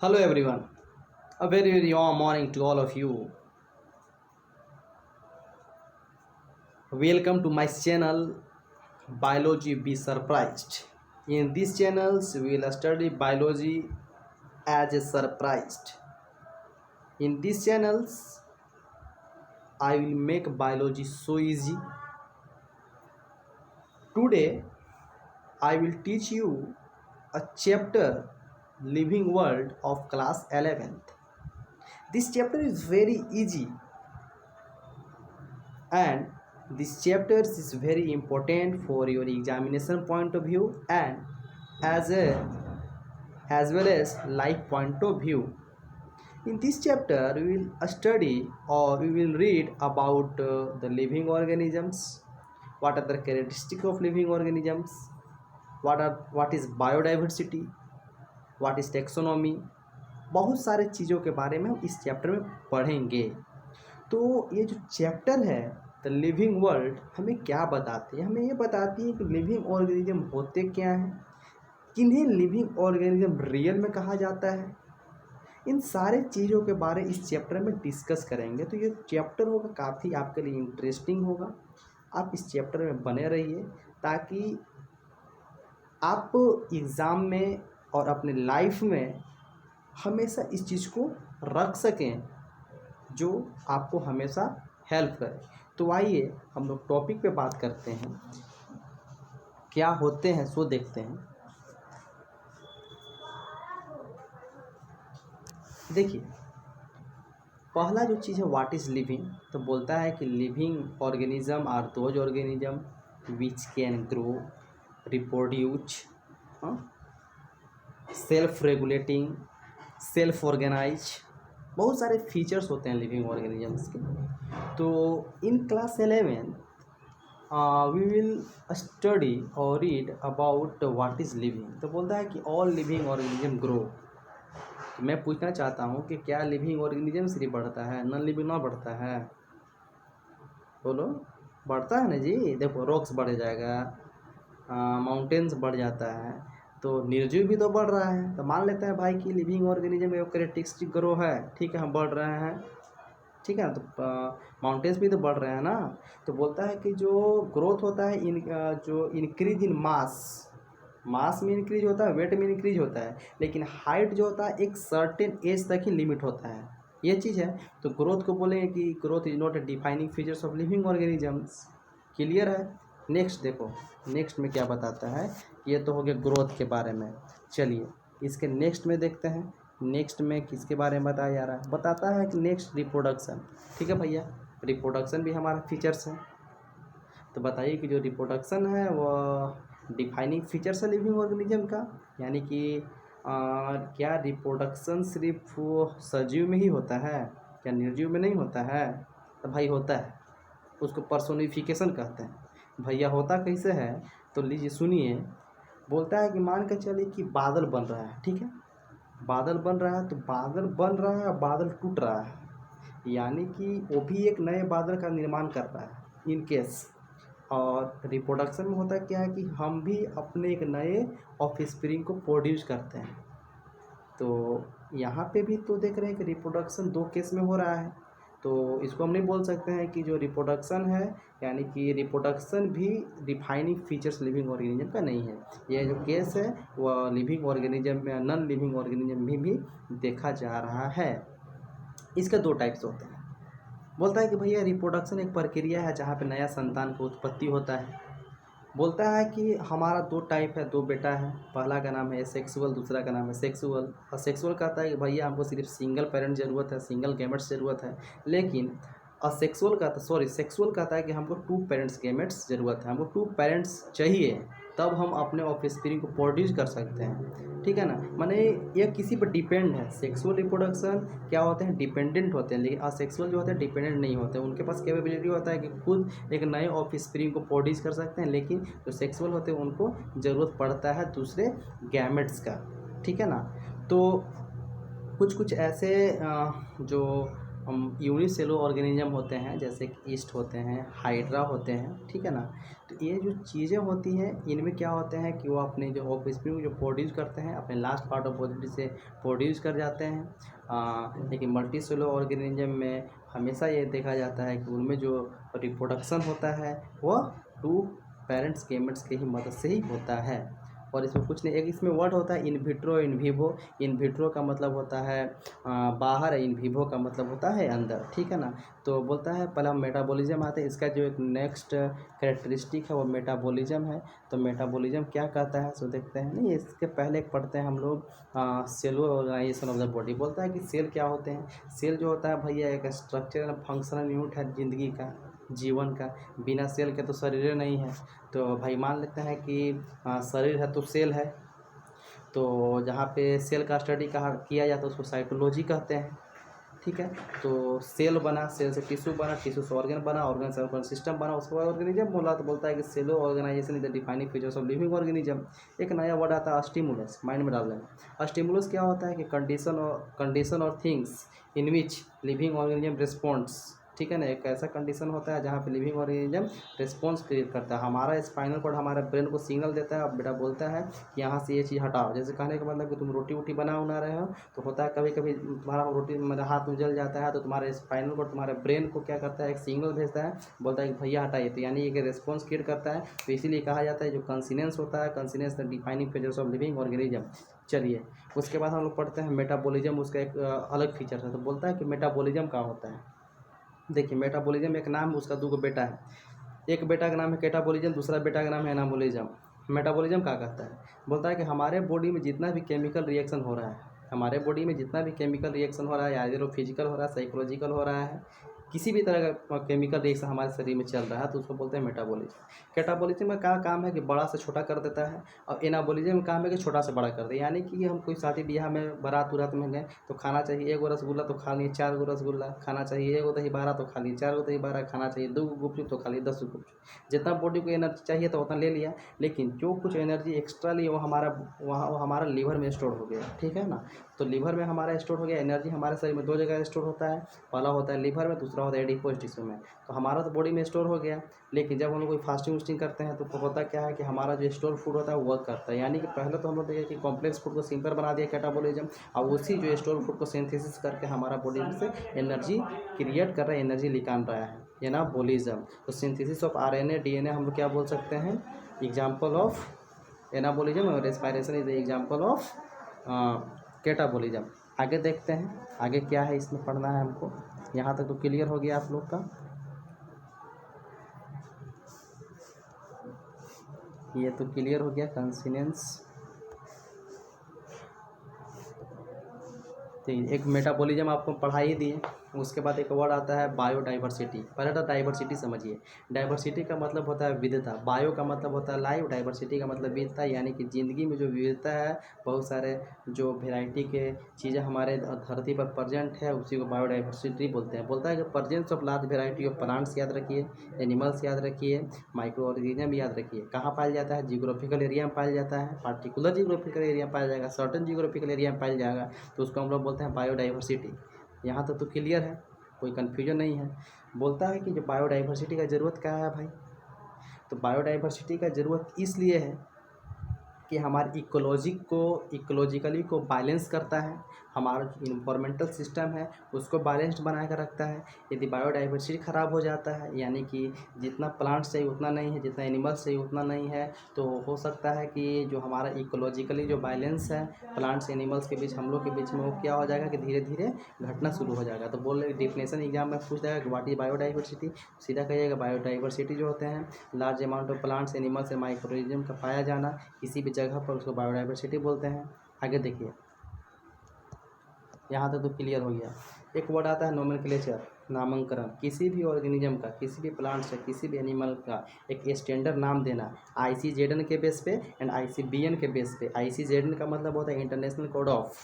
Hello everyone, a very warm morning to all of you. Welcome to my channel Biology Be Surprised. In these channels, we will study biology as a surprised. In these channels, I will make biology so easy. Today, I will teach you a chapter Living World of class 11th. This chapter is very easy and this chapters is very important for your examination point of view and as a as well as life point of view. In this chapter we will study or we will read about the living organisms, what are the characteristics of living organisms, what is biodiversity, what is taxonomy. बहुत सारे चीज़ों के बारे में हम इस chapter में पढ़ेंगे। तो ये जो चैप्टर है द लिविंग वर्ल्ड हमें क्या बताती है? हमें ये बताती है कि लिविंग ऑर्गेनिज्म होते क्या हैं, किन्हें लिविंग ऑर्गेनिज्म रियल में कहा जाता है। इन सारे चीज़ों के बारे इस चैप्टर में डिस्कस करेंगे। तो ये चैप्टर होगा काफ़ी आपके लिए इंटरेस्टिंग होगा। आप इस चैप्टर में बने रहिए ताकि आप एग्ज़ाम में और अपने लाइफ में हमेशा इस चीज़ को रख सकें जो आपको हमेशा हेल्प करे। तो आइए हम लोग टॉपिक पे बात करते हैं, क्या होते हैं सो देखते हैं। देखिए, पहला जो चीज़ है व्हाट इज़ लिविंग, तो बोलता है कि living organism are those organism which can grow, reproduce, self regulating, self organise, बहुत सारे फीचर्स होते हैं लिविंग ऑर्गेनिजम्स के। तो in class 11 we will study और read about what is living. तो बोलता है कि ऑल लिविंग ऑर्गेनिज्म ग्रो। तो मैं पूछना चाहता हूँ कि क्या लिविंग ऑर्गेनिज्म सिर्फ बढ़ता है, नॉन लिविंग ना बढ़ता है? बोलो, बढ़ता है ना जी। देखो, रॉक्स बढ़ जाएगा, माउंटेन्स बढ़ जाता है, तो निर्जीव भी तो बढ़ रहा है। तो मान लेते हैं भाई कि लिविंग ऑर्गेनिज्म में कैरेक्टरिस्टिक ग्रो है, ठीक है, हम बढ़ रहे हैं, ठीक है। तो माउंटेन्स भी तो बढ़ रहे हैं ना। तो बोलता है कि जो ग्रोथ होता है जो इंक्रीज इन मास में इंक्रीज होता है, वेट में इंक्रीज होता है, लेकिन हाइट जो होता है एक सर्टेन एज तक ही लिमिट होता है, ये चीज़ है। तो ग्रोथ को बोलेंगे कि growth is not a defining features of living organisms. Clear है? नेक्स्ट देखो, नेक्स्ट में क्या बताता है। ये तो हो गया ग्रोथ के बारे में। चलिए इसके नेक्स्ट में देखते हैं। नेक्स्ट में किसके बारे में बताया जा रहा है? बताता है कि नेक्स्ट रिप्रोडक्शन। ठीक है भैया, रिप्रोडक्शन भी हमारा फीचर्स है। तो बताइए कि जो रिप्रोडक्शन है वो डिफाइनिंग फीचर्स है लिविंग ऑर्गेनिज्म का, यानी कि क्या रिप्रोडक्शन सिर्फ सजीव में ही होता है, क्या निर्जीव में नहीं होता है? तो भाई होता है, उसको पर्सोनिफिकेशन कहते हैं। भैया होता कैसे है? तो लीजिए सुनिए। बोलता है कि मान के चलिए कि बादल बन रहा है, ठीक है, बादल बन रहा है। तो बादल बन रहा है और बादल टूट रहा है, यानी कि वो भी एक नए बादल का निर्माण कर रहा है इन केस। और रिप्रोडक्शन में होता क्या है कि हम भी अपने एक नए ऑफस्प्रिंग को प्रोड्यूस करते हैं। तो यहाँ पे भी तो देख रहे हैं कि रिप्रोडक्शन दो केस में हो रहा है। तो इसको हम नहीं बोल सकते हैं कि जो रिप्रोडक्शन है, यानी कि रिप्रोडक्शन भी डिफाइनिंग फीचर्स लिविंग ऑर्गेनिज्म का नहीं है। ये जो केस है वह लिविंग ऑर्गेनिज्म में, नॉन लिविंग ऑर्गेनिज्म में भी देखा जा रहा है। इसके दो टाइप्स होते हैं। बोलता है कि भैया रिप्रोडक्शन एक प्रक्रिया है जहाँ पे नया संतान का उत्पत्ति होता है। बोलता है कि हमारा दो टाइप है, दो बेटा है, पहला का नाम है सेक्सुअल, दूसरा का नाम है सेक्सुअल। और सेक्सुअल कहता है कि भैया हमको सिर्फ सिंगल पेरेंट ज़रूरत है, सिंगल गैमेट्स ज़रूरत है। लेकिन सेक्सुअल कहता है कि हमको टू पेरेंट्स गैमेट्स ज़रूरत है, हमको टू पेरेंट्स चाहिए, तब हम अपने ऑफस्प्रिंग को प्रोड्यूस कर सकते हैं, ठीक है ना। माने ये किसी पर डिपेंड है। सेक्सुअल रिप्रोडक्शन क्या होते हैं, डिपेंडेंट होते हैं, लेकिन असेक्सुअल जो होते हैं डिपेंडेंट नहीं होते। उनके पास कैपेबिलिटी होता है कि खुद एक नए ऑफस्प्रिंग को प्रोड्यूस कर सकते हैं, लेकिन जो सेक्सुअल होते हैं उनको ज़रूरत पड़ता है दूसरे गैमेट्स का, ठीक है ना। तो कुछ कुछ ऐसे जो यूनिसेलुलर ऑर्गेनिज्म होते हैं, जैसे कि ईस्ट होते हैं, हाइड्रा होते हैं, ठीक है ना। तो ये जो चीज़ें होती हैं इनमें क्या होते हैं कि वो अपने जो ऑफस्प्रिंग जो प्रोड्यूस करते हैं अपने लास्ट पार्ट ऑफ बॉडी से प्रोड्यूस कर जाते हैं। लेकिन मल्टी सेलुलर ऑर्गेनिज्म में हमेशा ये देखा जाता है कि उनमें जो रिप्रोडक्शन होता है वह टू पेरेंट्स गेमेट्स की ही मदद से ही होता है। और इसमें कुछ नहीं, एक इसमें वर्ड होता है in vitro in vivo. In vitro का मतलब होता है बाहर, इन विवो का मतलब होता है अंदर, ठीक है ना। तो बोलता है पहले हम मेटाबॉलिज्म आते हैं, इसका जो एक नेक्स्ट कैरेक्टरिस्टिक है वो मेटाबॉलिज्म है। तो मेटाबॉलिज्म क्या कहता है सो देखते हैं। नहीं, इसके पहले पढ़ते हैं हम लोग cellular organisation of the body. बोलता है कि सेल क्या होते हैं। सेल जो होता है भैया एक स्ट्रक्चर फंक्शनल यूनिट है जिंदगी का, जीवन का। बिना सेल के तो शरीर नहीं है। तो भाई मान लेते हैं कि शरीर है तो सेल है। तो जहाँ पे सेल का स्टडी कहा किया जाता है उसको साइटोलॉजी कहते हैं, ठीक है। तो सेल बना, सेल से टिश्यू बना, टिश्यू से ऑर्गन बना, ऑर्गन से ऑर्गन सिस्टम बना, उसके बाद ऑर्गेनिज्म बोला। तो बोलता है कि cellular organisation is the defining features of living organism. एक नया वर्ड आता है स्टिमुलस, माइंड में डाल लेना। स्टिमुलस क्या होता है कि कंडीशन और things in which living organism responds, ठीक है ना। एक ऐसा कंडीशन होता है जहाँ पे लिविंग ऑर्गेनिज्म रिस्पॉन्स क्रिएट करता है। हमारा स्पाइनल कॉर्ड हमारे ब्रेन को सिग्नल देता है, अब बेटा बोलता है कि यहाँ से ये चीज़ हटाओ। जैसे कहने का मतलब कि तुम रोटी वोटी बना रहे हो तो होता है कभी कभी तुम्हारा रोटी मेरे हाथ में जल जाता है, तो तुम्हारे स्पाइनल कॉर्ड तुम्हारे ब्रेन को क्या करता है, एक सिग्नल भेजता है, बोलता है कि भैया हटाइए। तो यानी एक रिस्पॉन्स क्रिएट करता है। तो इसीलिए कहा जाता है जो कंसिनेंस होता है, consciousness the defining features of living organism. चलिए उसके बाद हम लोग पढ़ते हैं मेटाबॉलिज्म। उसका एक अलग फीचर है। तो बोलता है कि मेटाबॉलिज्म क्या होता है। देखिए मेटाबॉलिज्म एक नाम, उसका दो बेटा है। एक बेटा का नाम है कैटाबॉलिज्म, दूसरा बेटा का नाम है एनाबॉलिज्म। मेटाबॉलिज्म क्या कहता है, बोलता है कि हमारे बॉडी में जितना भी केमिकल रिएक्शन हो रहा है, हमारे बॉडी में जितना भी केमिकल रिएक्शन हो रहा है, या वो फिजिकल हो रहा है, साइकोलॉजिकल हो रहा है, किसी भी तरह का केमिकल रिएक्शन हमारे शरीर में चल रहा है तो उसको बोलते हैं मेटाबॉलिज्म। कैटाबॉलिज्म का क्या काम है कि बड़ा से छोटा कर देता है, और एनाबॉलिज्म का काम है कि छोटा से बड़ा कर दे। यानी कि हम कोई शादी ब्याह में बारात उरात में गए तो खाना चाहिए एगो रसगुल्ला तो खा लिए 4 गो रसगुल्ला, खाना चाहिए एगो दही बारा तो खा लिए 4 गो दही बारा, खाना चाहिए 2 गुपचुप तो खा लिए 10 गुपचुप। जितना बॉडी को एनर्जी चाहिए तो उतना ले लिया, लेकिन जो कुछ एनर्जी एक्स्ट्रा लिए वो हमारा लीवर में स्टोर हो गया, ठीक है ना। तो लीवर में हमारा स्टोर हो गया। एनर्जी हमारे शरीर में 2 जगह स्टोर होता है, पहला होता है लीवर में, दूसरा होता है एडिपोज टिश्यू में। तो हमारा तो बॉडी में स्टोर हो गया, लेकिन जब हम लोग कोई फास्टिंग वस्टिंग करते हैं तो होता क्या है कि हमारा जो स्टोर फूड होता है वो वर्क करता है। यानी कि पहले तो हम लोग देखें कि कॉम्प्लेक्स फूड को सिंपल बना दिया कैटाबॉलिज्म, और उसी जो स्टोर फूड को सिंथेसिस करके हमारा बॉडी से एनर्जी क्रिएट कर रहा है, एनर्जी निकाल रहा है, एनाबॉलिज्म। तो सिंथेसिस ऑफ आरएनए डीएनए हम लोग क्या बोल सकते हैं, एग्जाम्पल ऑफ एनाबॉलिज्म, और respiration is the example of catabolism. आगे देखते हैं आगे क्या है इसमें पढ़ना है हमको। यहाँ तक तो क्लियर हो गया आप लोग का। ये तो क्लियर हो गया कंसिनेंस। तो एक मेटाबॉलिज्म आपको पढ़ा ही दिए। उसके बाद एक वर्ड आता है बायोडाइवर्सिटी। पहले तो डाइवर्सिटी समझिए। डाइवर्सिटी का मतलब होता है विविधता, बायो का मतलब होता है लाइव, डाइवर्सिटी का मतलब विविधता। यानी कि ज़िंदगी में जो विविधता है, बहुत सारे जो वेराइटी के चीज़ें हमारे धरती पर प्रेजेंट है, उसी को बायोडाइवर्सिटी बोलते हैं। बोलता है कि presence of large variety of plants याद रखिए, एनिमल्स याद रखिए, माइक्रो ऑर्गेनिज्म याद रखिए। कहाँ पाया जाता है, जियोग्राफिकल एरिया में पाया जाता है, पार्टिकुलर जियोग्राफिकल एरिया में पाया जाएगा, सर्टन जियोग्राफिकल एरिया में पाया जाएगा, तो उसको हम लोग बोलते हैं बायोडाइवर्सिटी। यहाँ तक तो क्लियर है, कोई कन्फ्यूजन नहीं है। बोलता है कि जो बायोडाइवर्सिटी का ज़रूरत क्या है भाई, तो बायोडाइवर्सिटी का ज़रूरत इसलिए है कि हमारे इकोलॉजिकली को बैलेंस करता है, हमारा जो इन्वायरमेंटल सिस्टम है उसको बैलेंस्ड बना कर रखता है। यदि बायोडाइवर्सिटी ख़राब हो जाता है, यानी कि जितना प्लांट्स चाहिए उतना नहीं है, जितना एनिमल्स चाहिए उतना नहीं है, तो हो सकता है कि जो हमारा इकोलॉजिकली जो बैलेंस है प्लांट्स एनिमल्स के बीच, हम लोग के बीच में, वो क्या हो जाएगा कि धीरे धीरे घटना शुरू हो जाएगा। तो बोल रहे डेफिनेशन एग्जाम में पूछ जाएगा कि व्हाट इज बायोडाइवर्सिटी, सीधा कहिएगा बायोडाइवर्सिटी जो होते हैं large amount of plants animals and microorganism का पाया जाना किसी भी जगह पर, उसको बायोडाइवर्सिटी बोलते हैं। आगे देखिए, यहाँ तक तो क्लियर हो गया। एक वर्ड आता है नोमेनक्लेचर, नामकरण। किसी भी ऑर्गेनिज्म का, किसी भी प्लांट्स का, किसी भी एनिमल का एक स्टैंडर्ड नाम देना, ICZN के बेस पे एंड ICBN के बेस पे। ICZN का मतलब होता है international code of,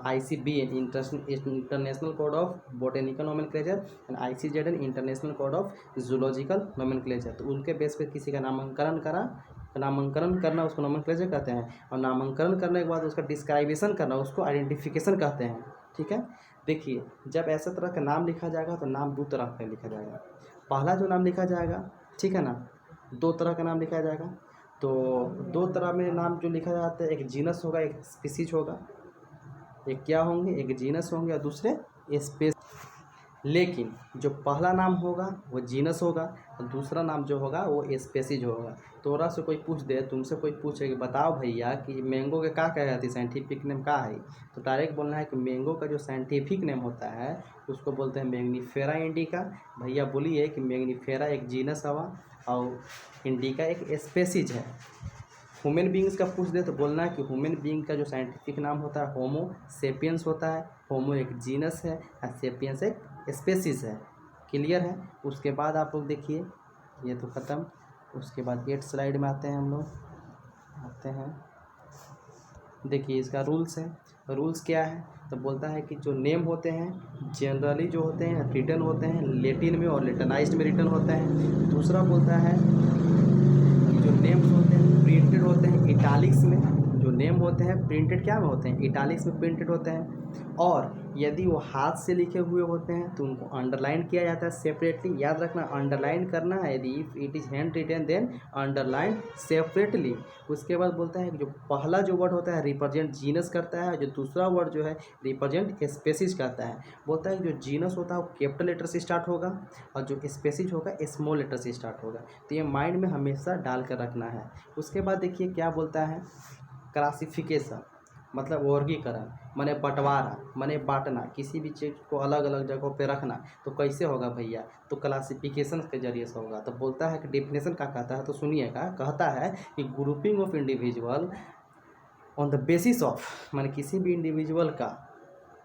ICBN international code of botanical nomenclature and ICZN international code of zoological nomenclature. तो उनके बेस पे किसी का नामांकन करना उसको नोमेनक्लेचर कहते हैं, और नामांकन करने के बाद उसका डिस्क्राइबेशन करना उसको आइडेंटिफिकेशन कहते हैं, ठीक है। देखिए जब ऐसा तरह का नाम लिखा जाएगा तो नाम दो तरह का लिखा जाएगा। पहला जो नाम लिखा जाएगा, ठीक है ना, दो तरह का नाम लिखा जाएगा। तो दो तरह में नाम जो लिखा जाता है, एक जीनस होगा, एक स्पीसीज होगा। एक क्या होंगे, एक जीनस होंगे और दूसरे स्पेस। लेकिन जो पहला नाम होगा वो जीनस होगा और दूसरा नाम जो होगा वो स्पेसीज होगा। तोरा से कोई पूछ दे, तुमसे कोई पूछे कि बताओ भैया कि मैंगो के क्या कहती है, साइंटिफिक नेम क्या है, तो डायरेक्ट बोलना है कि मैंगो का जो साइंटिफिक नेम होता है उसको बोलते हैं मैग्नीफेरा इंडिका। भैया बोलिए कि मैग्नीफेरा एक जीनस हुआ और इंडिका एक स्पेसीज है। ह्यूमन बींग्स का पूछ दे तो बोलना है कि ह्यूमन बींग का जो साइंटिफिक नाम होता है होमो सेपियंस होता है। होमो एक जीनस है और सेपियंस एक स्पेसीज है। क्लियर है। उसके बाद आप लोग देखिए, ये तो ख़त्म। उसके बाद 8 स्लाइड में आते हैं हम लोग, आते हैं। देखिए इसका रूल्स है। रूल्स क्या है, तो बोलता है कि जो नेम होते हैं जनरली जो होते हैं रिटन होते हैं लेटिन में और लेटनाइज्ड में रिटन होते हैं। दूसरा बोलता है कि जो नेम्स होते हैं प्रिंटेड होते हैं इटालिक्स में। जो नेम होते हैं प्रिंटेड क्या में होते हैं, इटालिक्स में प्रिंटेड होते हैं। और यदि वो हाथ से लिखे हुए होते हैं तो उनको अंडरलाइन किया जाता है सेपरेटली। याद रखना अंडरलाइन करना है। यदि if it is handwritten then underline separately. उसके बाद बोलता है कि जो पहला जो वर्ड होता है रिप्रेजेंट जीनस करता है, जो दूसरा वर्ड जो है रिप्रेजेंट स्पेसीज करता है। बोलता है कि जो जीनस होता है वो कैपिटल लेटर से स्टार्ट होगा और जो स्पेसीज होगा स्मॉल लेटर से स्टार्ट होगा। तो ये माइंड में हमेशा डाल कर रखना है। उसके बाद देखिए क्या बोलता है, क्लासिफिकेशन मतलब वर्गीकरण, माने बंटवारा, माने बांटना, किसी भी चीज़ को अलग अलग जगहों पे रखना। तो कैसे होगा भैया, तो क्लासिफिकेशन के जरिए से होगा। तो बोलता है कि डेफिनेशन क्या कहता है, तो सुनिएगा। कहता है कि grouping of individual on the basis of, माने किसी भी इंडिविजुअल का,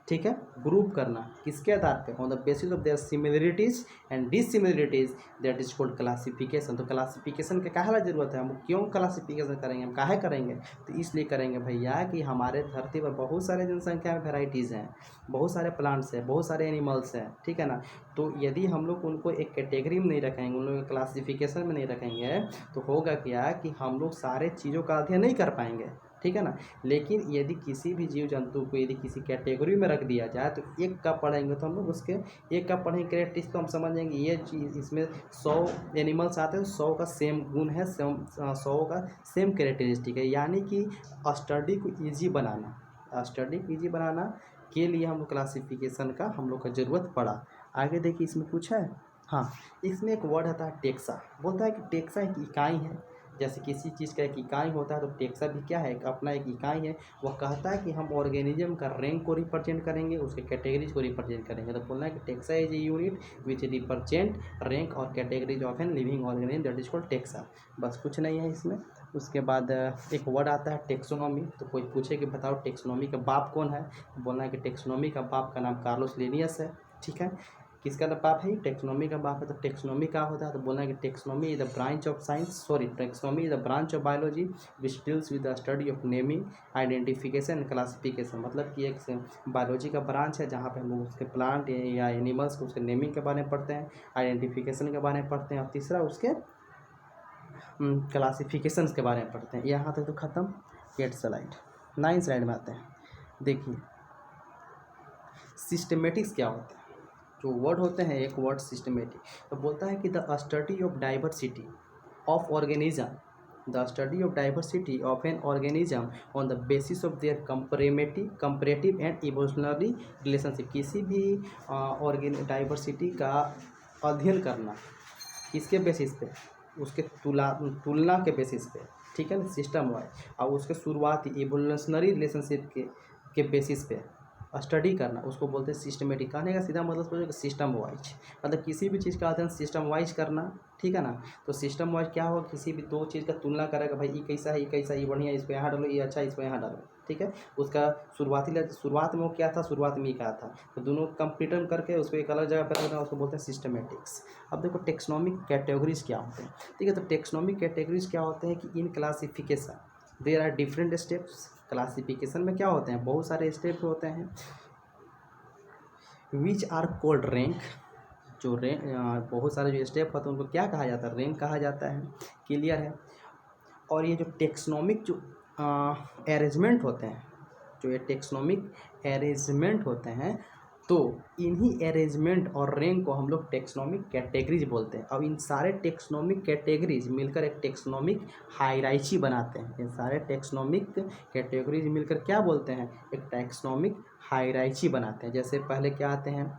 ठीक है, ग्रुप करना किसके आधार पे, on the basis of their similarities and dissimilarities, that is called classification. तो क्लासिफिकेशन के काहे ला जरूरत है, हम क्यों क्लासिफिकेशन करेंगे, हम काहे करेंगे, तो इसलिए करेंगे भैया कि हमारे धरती पर बहुत सारे जनसंख्या में वेराइटीज़ हैं, बहुत सारे प्लांट्स हैं, बहुत सारे एनिमल्स हैं, ठीक है ना। तो यदि हम लोग उनको एक कैटेगरी में नहीं रखेंगे, उन लोग क्लासिफिकेशन में नहीं रखेंगे, तो होगा क्या कि हम लोग सारे चीज़ों का अध्ययन नहीं कर पाएंगे, ठीक है ना। लेकिन यदि किसी भी जीव जंतु को यदि किसी कैटेगरी में रख दिया जाए तो एक का पढ़ेंगे तो हम लोग उसके एक का पढ़ेंगे कैरेक्टरिस्टिक्स, तो हम समझेंगे ये चीज़ इसमें 100 एनिमल्स आते हैं, 100 का सेम गुण है, 100 का सेम कैरेक्टरिस्टिक है। यानी कि स्टडी को ईजी बनाना, स्टडी को ईजी बनाना के लिए हम लोग क्लासिफिकेशन का हम लोग का ज़रूरत पड़ा। आगे देखिए इसमें कुछ है, हाँ इसमें एक वर्ड आता है टेक्सा। बोलता है कि टेक्सा एक इकाई है। जैसे किसी चीज़ का एक इकाई होता है तो टेक्सा भी क्या है, एक अपना एक इकाई है। वह कहता है कि हम ऑर्गेनिज्म का रैंक को रिप्रेजेंट करेंगे, उसके कैटेगरीज को रिप्रेजेंट करेंगे। तो बोलना है कि taxa is a unit which represent rank और categories of an living organism, that is called taxa. बस कुछ नहीं है इसमें। उसके बाद एक वर्ड आता है टेक्सोनॉमी। तो कोई पूछे कि बताओ टेक्सोनॉमी का बाप कौन है, तो बोलना है कि टेक्सोनॉमी का बाप का नाम कार्लोस लिनियस है, ठीक है। किसका बाप है, टेक्सोनॉमी का बाप है। तो टेक्सोनॉमी क्या होता है, तो बोलना है कि taxonomy is the branch of science, sorry taxonomy is the branch of biology which deals with the study of naming identification and classification. मतलब कि एक बायोलॉजी का ब्रांच है जहाँ पे हम लोग उसके प्लांट या एनिमल्स को उसके नेमिंग के बारे में पढ़ते हैं, आइडेंटिफिकेशन के बारे में पढ़ते हैं, और तीसरा उसके क्लासिफिकेशन के बारे में पढ़ते हैं। यहाँ तक तो ख़त्म। 8 स्लाइड, 9 स्लाइड में आते हैं। देखिए सिस्टमेटिक्स क्या होता है, जो वर्ड होते हैं, एक वर्ड सिस्टमेटिक। तो बोलता है कि the study of diversity of organism, the study of diversity of an organism on the basis of there comparative and evolutionary relationship. किसी भी डाइवर्सिटी का अध्ययन करना किसके बेसिस पे, उसके तुलना के बेसिस पे, ठीक है ना, सिस्टम वाइज, और उसके शुरुआती इवोल्यूशनरी रिलेशनशिप के बेसिस पे स्टडी करना, उसको बोलते हैं सिस्टमेटिक। कहने का सीधा मतलब समझो कि सिस्टम वाइज, मतलब किसी भी चीज़ का अध्ययन सिस्टम वाइज करना, ठीक है ना। तो सिस्टम वाइज क्या होगा, किसी भी दो चीज़ का तुलना करेगा, भाई ये कैसा है, ये कैसा, ये बढ़िया, इसको यहाँ डालो, ये अच्छा, इसको यहाँ डालो, ठीक है। उसका शुरुआत में वो क्या था, शुरुआत में ये क्या था, तो दोनों कंपेरिजन करके उसको एक अलग जगह पर रखना, उसको बोलते हैं सिस्टमेटिक्स। अब देखो टेक्सोनॉमिक कैटेगरीज क्या होते हैं, ठीक है। तो टेक्सोनॉमिक कैटेगरीज क्या होते हैं कि in classification there are different steps. Classification में क्या होते हैं, बहुत सारे स्टेप होते हैं। विच आर कोल्ड रैंक, जो रैंक बहुत सारे जो स्टेप होते हैं उनको क्या कहा जाता है, रैंक कहा जाता है। क्लियर है। और ये जो टेक्सोनॉमिक जो अरेंजमेंट होते हैं, जो ये टेक्सोनॉमिक अरेंजमेंट होते हैं तो इन्हीं अरेंजमेंट और रैंक को हम लोग टेक्सोनोमिक कैटेगरीज बोलते हैं। अब इन सारे टेक्सोनोमिक कैटेगरीज मिलकर एक टेक्सोनोमिक हायरार्ची बनाते हैं। इन सारे टेक्सोनोमिक कैटेगरीज मिलकर क्या बोलते हैं, एक टेक्सोनोमिक हायरार्ची बनाते हैं। जैसे पहले क्या आते हैं,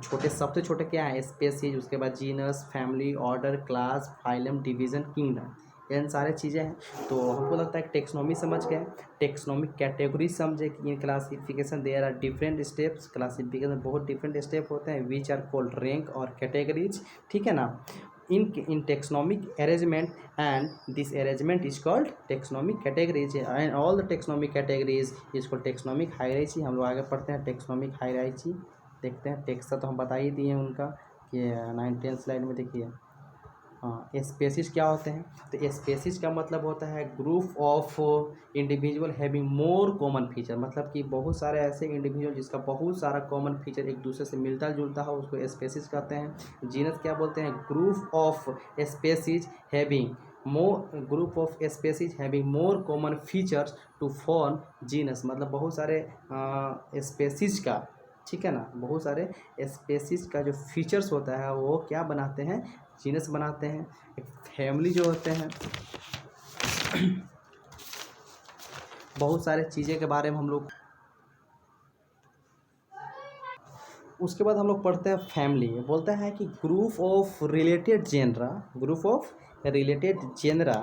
छोटे, सबसे छोटे क्या है, स्पीशीज, उसके बाद genus, family, order, class, phylum, division, kingdom, इन सारे चीज़ें हैं। तो हमको लगता है कि टेक्सोनोमी समझ गए, टेक्सोनोमिक कैटेगरी समझे कि in classification there are different steps, classification बहुत डिफरेंट स्टेप होते हैं, विच आर कॉल्ड रैंक और कैटेगरीज, ठीक है ना। In taxonomic arrangement and this arrangement is called taxonomic categories and all the taxonomic categories is called taxonomic hierarchy. हम लोग आगे पढ़ते हैं टेक्सोनोमिक हायरार्ची, देखते हैं। टेक्स्ट तो हम बता ही दिए हैं उनका कि 9-10 स्लाइड में देखिए। हाँ, स्पेसिस क्या होते हैं, तो स्पेसिस का मतलब होता है group of individual having more common feature, मतलब कि बहुत सारे ऐसे इंडिविजुअल जिसका बहुत सारा कॉमन फीचर एक दूसरे से मिलता जुलता हो, उसको स्पेसिस कहते हैं। जीनस क्या बोलते हैं, group of species having more, group of species having more common features to form genus, मतलब बहुत सारे स्पेसिस का, ठीक है ना, बहुत सारे स्पेसिस का जो फीचर्स होता है वो क्या बनाते हैं, जीनस बनाते हैं। एक फैमिली जो होते हैं, बहुत सारे चीज़ें के बारे में हम लोग, उसके बाद हम लोग पढ़ते हैं फैमिली। बोलता है कि group of related genera, group of related genera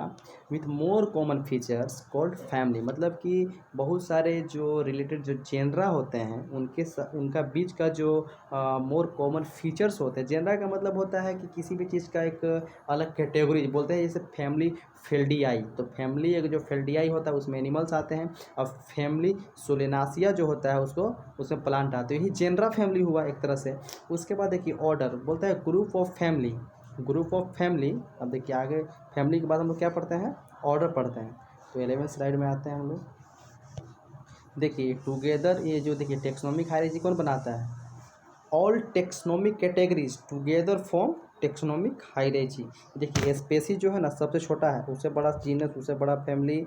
with more common features called family, मतलब कि बहुत सारे जो रिलेटेड जो जेनरा होते हैं उनका बीच का जो मोर कॉमन फीचर्स होते हैं। जेनरा का मतलब होता है कि किसी भी चीज़ का एक अलग कैटेगरी बोलते हैं, जैसे फैमिली फेल्डियाई, तो फैमिली एक जो फेल्डियाई होता है उसमें एनिमल्स आते हैं, और फैमिली सोलेनासिया जो होता है उसको, उसमें प्लांट आते हैं, यही जेनरा फैमिली हुआ एक तरह से। उसके बाद देखिए ऑर्डर, बोलता है group of family, group of family. अब देखिए आगे फैमिली के बाद हम लोग क्या पढ़ते हैं, ऑर्डर पढ़ते हैं। तो 11 स्लाइड में आते हैं हम लोग, देखिए टुगेदर, ये जो देखिए टेक्सोनोमिक हायरार्ची कौन बनाता है, all taxonomic categories together form taxonomic hierarchy. देखिए स्पेसीज जो है ना सबसे छोटा है, उससे बड़ा जीनस, उससे बड़ा फैमिली,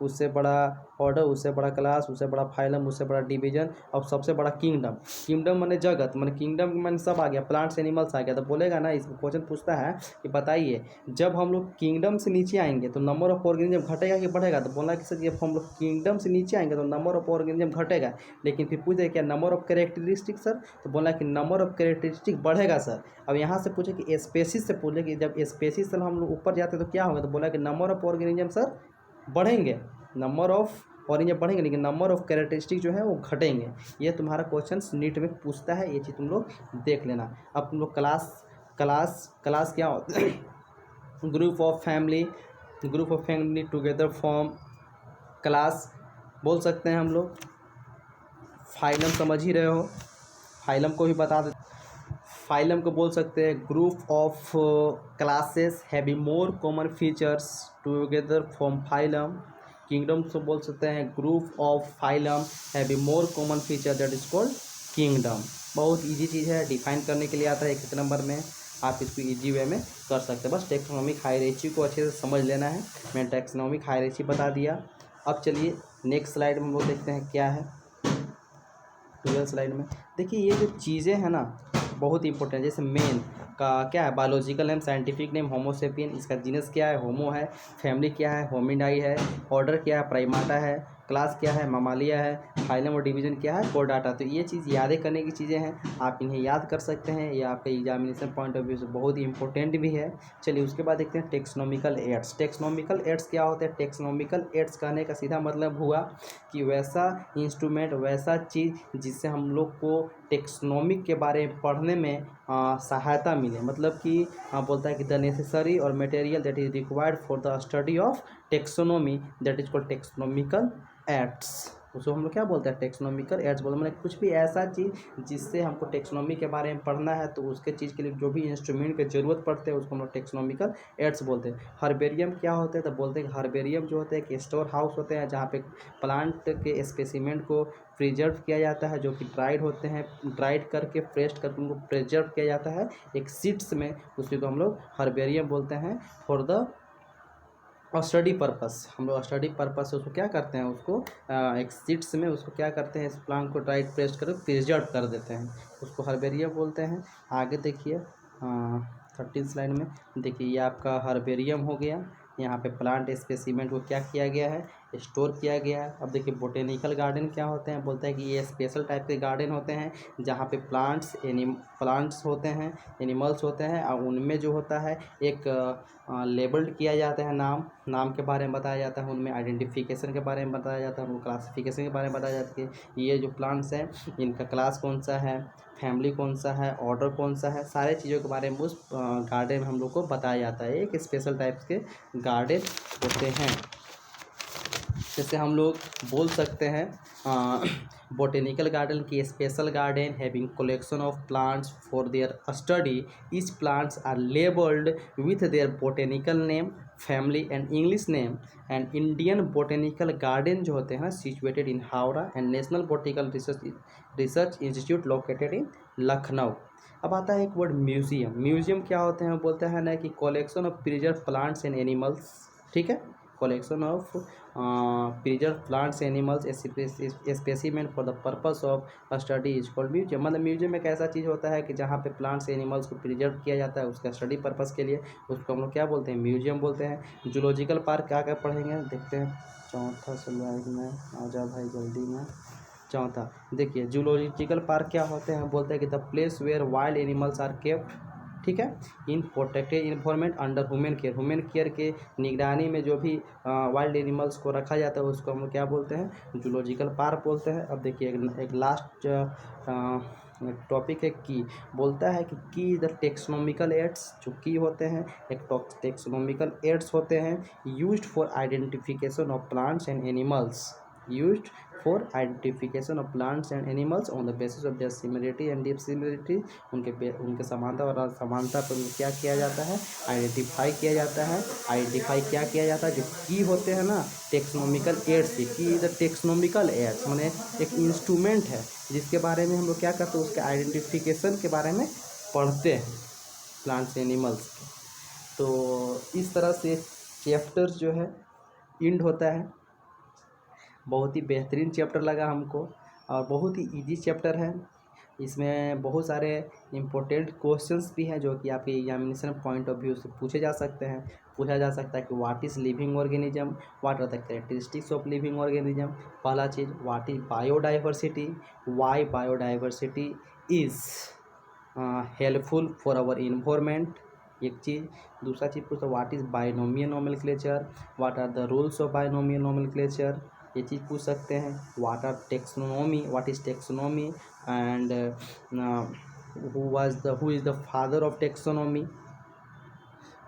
उससे बड़ा ऑर्डर, उससे बड़ा क्लास, उससे बड़ा फाइलम, उससे बड़ा डिवीजन, और सबसे बड़ा किंगडम। किंगडम माने जगत, माने किंगडम माने सब आ गया, प्लांट्स एनिमल्स आ गया। तो बोलेगा ना, इस क्वेश्चन पूछता है कि बताइए जब हम लोग किंगडम से नीचे आएंगे तो नंबर ऑफ ऑर्गेनिज्म घटेगा कि बढ़ेगा, तो बोला कि सर जब हम लोग किंगडम से नीचे आएंगे तो नंबर ऑफ ऑर्गेनिज्म घटेगा, लेकिन फिर पूछ दे क्या नंबर ऑफ कैरेक्टरिस्टिक सर, तो बोला कि नंबर ऑफ कैरेक्टरिस्टिक बढ़ेगा सर। अब यहाँ से पूछे कि स्पेसिस से पूछे कि जब स्पेसिस से हम लोग ऊपर जाते हैं तो क्या होगा, तो बोला कि नंबर ऑफ ऑर्गेनिज्म सर बढ़ेंगे, नंबर ऑफ ऑरेंज बढ़ेंगे, लेकिन नंबर ऑफ कैरेक्टरिस्टिक जो है वो घटेंगे। ये तुम्हारा क्वेश्चन नीट में पूछता है, ये चीज़ तुम लोग देख लेना। अब तुम लोग क्लास क्लास क्लास क्या होता है, group of family, group of family together form class बोल सकते हैं हम लोग। फाइलम समझ ही रहे हो, फाइलम को भी बता दे, फाइलम को बोल सकते हैं group of classes having more common features together form phylum. Kingdom को बोल सकते हैं group of phylum having more common feature that is called kingdom. बहुत इजी चीज़ है, डिफाइन करने के लिए आता है एक नंबर में, आप इसको इजी वे में कर सकते हैं। बस टेक्सोनोमिक हायरार्ची को अच्छे से समझ लेना है, मैंने टेक्सोनोमिक हायरार्ची बता दिया। अब चलिए नेक्स्ट स्लाइड में हम लोग देखते हैं क्या है। 12 स्लाइड में देखिए ये जो चीज़ें हैं ना बहुत इंपॉर्टेंट, जैसे मेन का क्या है, biological name, scientific name Homo sapien, इसका जीनस क्या है, होमो है, फैमिली क्या है, होमिनाई है, ऑर्डर क्या है, प्राइमाटा है, क्लास क्या है, मामालिया है, फाइलम और डिवीजन क्या है, कोर्डाटा। तो ये चीज़ यादें करने की चीज़ें हैं, आप इन्हें याद कर सकते हैं, ये आपके एग्जामिनेशन पॉइंट ऑफ व्यू से बहुत ही इंपॉर्टेंट भी है। चलिए उसके बाद देखते हैं टेक्सोनोमिकल एड्स। टेक्सोनोमिकल एड्स क्या होते हैं, टेक्सोनोमिकल एड्स कहने का सीधा मतलब हुआ कि वैसा इंस्ट्रूमेंट, वैसा चीज़ जिससे हम लोग को टेक्सोनोमिक के बारे में पढ़ने में सहायता मिले, मतलब कि बोलता है कि द नेसेसरी और material that is required for the study of taxonomy that is called taxonomical aids. उसको हम लोग क्या बोलते हैं, टेक्सोनोमिकल एड्स बोलते हैं। मतलब कुछ भी ऐसा चीज़ जिससे हमको टेक्सोनोमी के बारे में पढ़ना है तो उसके चीज़ के लिए जो भी इंस्ट्रूमेंट की ज़रूरत पड़ते हैं उसको हम लोग टेक्सोनोमिकल एड्स बोलते हैं। हर्बेरियम क्या होते हैं, तो बोलते हैं कि हर्बेरियम जो होते हैं कि स्टोर हाउस होते हैं जहाँ पे प्लांट के स्पेसिमेंट को प्रिजर्व किया जाता है, जो कि ड्राइड होते हैं, ड्राइड करके फ्रेश करके उनको प्रिजर्व किया जाता है एक सीड्स में, उसी को हम लोग हर्बेरियम बोलते हैं। फॉर द और स्टडी पर्पस, हम लोग स्टडी पर्पस से उसको क्या करते हैं, उसको एक सीट्स में उसको क्या करते हैं, इस प्लांट को राइट प्रेस कर प्रिजर्व कर देते हैं, उसको हर्बेरियम बोलते हैं। आगे देखिए 13 स्लाइड में देखिए, ये आपका हर्बेरियम हो गया। यहाँ पे प्लांट स्पेसिमेंट को क्या किया गया है, स्टोर किया गया है। अब देखिए बोटेनिकल गार्डन क्या होते हैं, बोलते हैं कि ये स्पेशल टाइप के गार्डन होते हैं जहाँ पे प्लांट्स होते हैं, एनिमल्स होते हैं, और उनमें जो होता है एक लेबल्ड किया जाता है, नाम के बारे में बताया जाता है, उनमें आइडेंटिफिकेशन के बारे में बताया जाता है, उनको क्लासिफिकेशन के बारे में बताया जाता है कि ये जो प्लांट्स हैं इनका क्लास कौन सा है, फैमिली कौन सा है, ऑर्डर कौन सा है, सारे चीज़ों के बारे में उस गार्डन में हम लोग को बताया जाता है। एक स्पेशल टाइप्स के गार्डन होते हैं। जैसे हम लोग बोल सकते हैं बोटेनिकल गार्डन की special garden having collection of plants for their study, each plants are labelled with their botanical name, family and English name. And Indian botanical garden जो होते हैं situated in Howrah and national botanical research institute located in Lucknow. अब आता है एक word museum. Museum क्या होते हैं, बोलते हैं ना कि collection of preserve plants and animals, ठीक है, collection of preserve plants animals specimen for the purpose of study is called museum. मतलब म्यूजियम एक ऐसा चीज़ होता है कि जहाँ पे प्लांट्स एनिमल्स को प्रिजर्व किया जाता है उसका स्टडी पर्पस के लिए, उसको हम लोग क्या बोलते हैं, म्यूजियम बोलते हैं। जूलॉजिकल पार्क क्या क्या पढ़ेंगे, देखते हैं चौथा स्लाइड में, आजा भाई जल्दी में। चौथा देखिए, जूलॉजिकल पार्क क्या होते हैं, बोलते हैं कि the place where wild animals are kept, ठीक है, in protected environment under human care के निगरानी में जो भी वाइल्ड एनिमल्स को रखा जाता है उसको हम क्या बोलते हैं, जूलॉजिकल पार्क बोलते हैं। अब देखिए एक लास्ट टॉपिक है की, बोलता है कि की द टेक्सोनॉमिकल एड्स, जो की होते हैं एक टेक्सोनॉमिकल एड्स होते हैं used for identification of plants and animals, used for identification of plants and animals on the basis of there similarity and dissimilarity. उनके समानता और असमानता पर क्या किया जाता है, आइडेंटिफाई किया जाता है। आइडेंटिफाई क्या किया जाता है, जो की होते हैं ना टेक्सोनॉमिकल एड्स की द टेक्सोनॉमिकल एड्स माने एक इंस्ट्रूमेंट है जिसके बारे में हम लोग क्या करते हैं, उसके आइडेंटिफिकेशन के बारे में पढ़ते हैं प्लांट्स एनिमल्स के। तो इस तरह से चैप्टर्स जो है इंड होता है। बहुत ही बेहतरीन चैप्टर लगा हमको और बहुत ही इजी चैप्टर है। इसमें बहुत सारे इम्पोर्टेंट क्वेश्चंस भी हैं जो कि आपके एग्जामिनेशन पॉइंट ऑफ व्यू से पूछे जा सकते हैं। पूछा जा सकता है कि what is living organism, what are the characteristics of living organism. पहला चीज़ what is biodiversity, why biodiversity is helpful for our environment, एक चीज़। दूसरा चीज़ पूछता what is binomial nomenclature, what are the rules of binomial nomenclature, ये चीज़ पूछ सकते हैं। What are taxonomy, what is taxonomy and who is the father of taxonomy.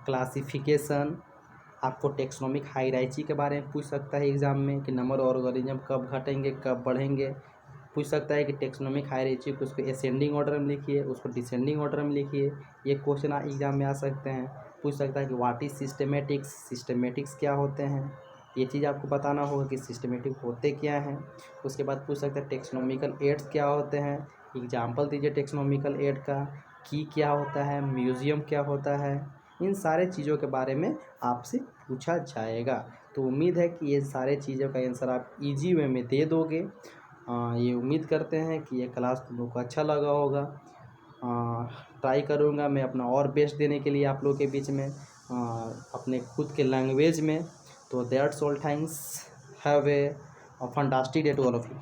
Classification, आपको टेक्सोनोमिक हायरार्की के बारे में पूछ सकता है एग्जाम में कि नंबर ऑर्गेनिज्म कब घटेंगे कब बढ़ेंगे। पूछ सकता है कि टेक्सोनोमिक हायरार्की को उसको असेंडिंग ऑर्डर में लिखिए, उसको डिसेंडिंग ऑर्डर में लिखिए। ये क्वेश्चन एग्जाम में आ सकते हैं। पूछ सकता है कि व्हाट इज सिस्टमेटिक्स, सिस्टमेटिक्स क्या होते हैं, ये चीज़ आपको बताना होगा कि सिस्टमेटिक होते क्या हैं। उसके बाद पूछ सकते हैं टेक्सोनोमिकल एड्स क्या होते हैं, एग्जाम्पल दीजिए टेक्सोनोमिकल एड का, की क्या होता है, म्यूजियम क्या होता है। इन सारे चीज़ों के बारे में आपसे पूछा जाएगा। तो उम्मीद है कि ये सारे चीज़ों का आंसर आप इजी वे में दे दोगे। ये उम्मीद करते हैं कि ये क्लास तुम लोग को अच्छा लगा होगा। ट्राई करूँगा मैं अपना और बेस्ट देने के लिए आप लोग के बीच में अपने खुद के लैंग्वेज में। तो that's all, thanks, have a fantastic day to all of you.